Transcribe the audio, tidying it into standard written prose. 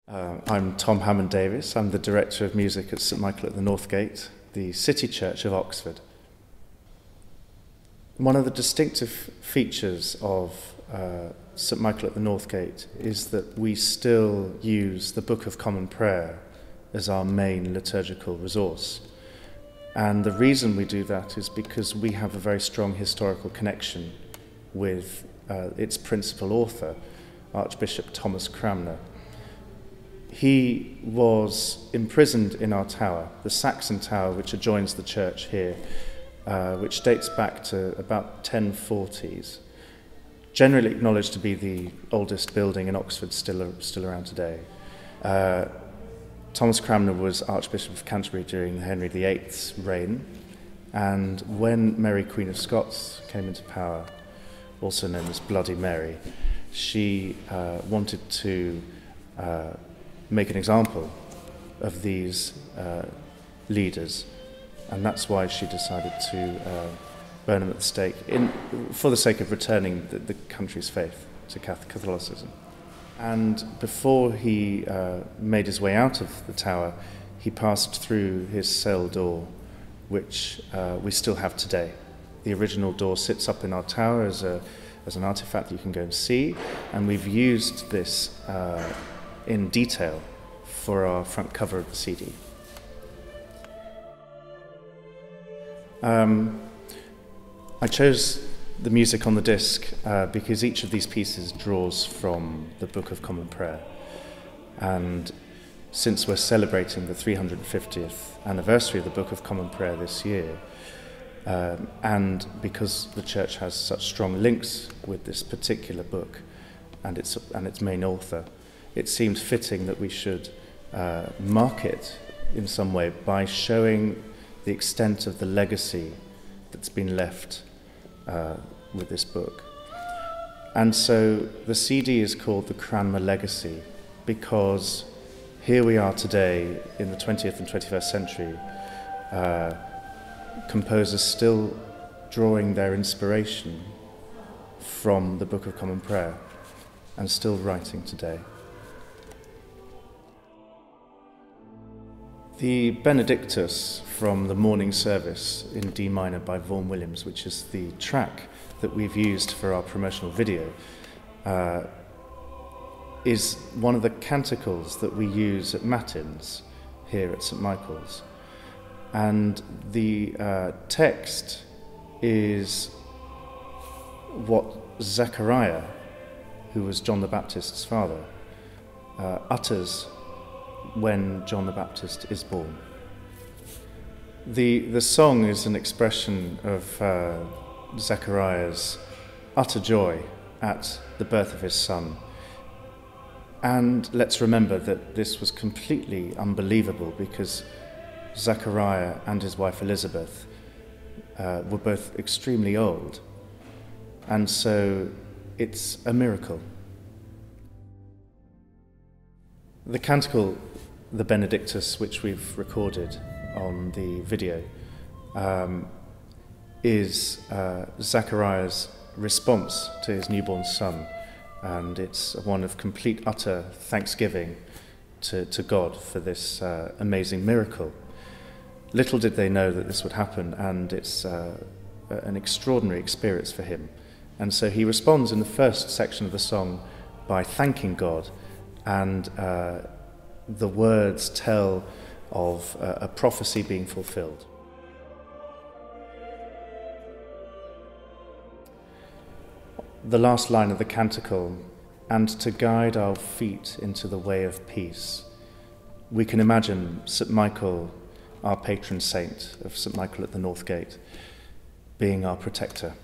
I'm Tom Hammond-Davies. I'm the Director of Music at St Michael at the Northgate, the City Church of Oxford. One of the distinctive features of St Michael at the Northgate is that we still use the Book of Common Prayer as our main liturgical resource. And the reason we do that is because we have a very strong historical connection with its principal author, Archbishop Thomas Cranmer. He was imprisoned in our tower, the Saxon Tower, which adjoins the church here, which dates back to about 1040s. Generally acknowledged to be the oldest building in Oxford still around today. Thomas Cranmer was Archbishop of Canterbury during Henry VIII's reign, and when Mary, Queen of Scots, came into power, also known as Bloody Mary, she wanted to make an example of these leaders, and that's why she decided to burn them at the stake for the sake of returning the country's faith to Catholicism. And before he made his way out of the tower, he passed through his cell door, which we still have today. The original door sits up in our tower as an artifact that you can go and see, and we've used this in detail for our front cover of the CD. I chose the music on the disc because each of these pieces draws from the Book of Common Prayer. And since we're celebrating the 350th anniversary of the Book of Common Prayer this year, and because the Church has such strong links with this particular book and its main author, it seemed fitting that we should mark it in some way by showing the extent of the legacy that's been left with this book. And so the CD is called the Cranmer Legacy because here we are today in the 20th and 21st century, composers still drawing their inspiration from the Book of Common Prayer and still writing today. The Benedictus from the morning service in D minor by Vaughan Williams, which is the track that we've used for our promotional video, is one of the canticles that we use at Matins here at St Michael's. And the text is what Zechariah, who was John the Baptist's father, utters when John the Baptist is born. The song is an expression of Zechariah's utter joy at the birth of his son. And let's remember that this was completely unbelievable because Zechariah and his wife Elizabeth were both extremely old. And so it's a miracle. The canticle, the Benedictus, which we've recorded on the video, is Zechariah's response to his newborn son, and it's one of complete, utter thanksgiving to God for this amazing miracle. Little did they know that this would happen, and it's an extraordinary experience for him. And so he responds in the first section of the song by thanking God, and the words tell of a prophecy being fulfilled. The last line of the canticle, "And to guide our feet into the way of peace." We can imagine St Michael, our patron saint of St Michael at the Northgate, being our protector.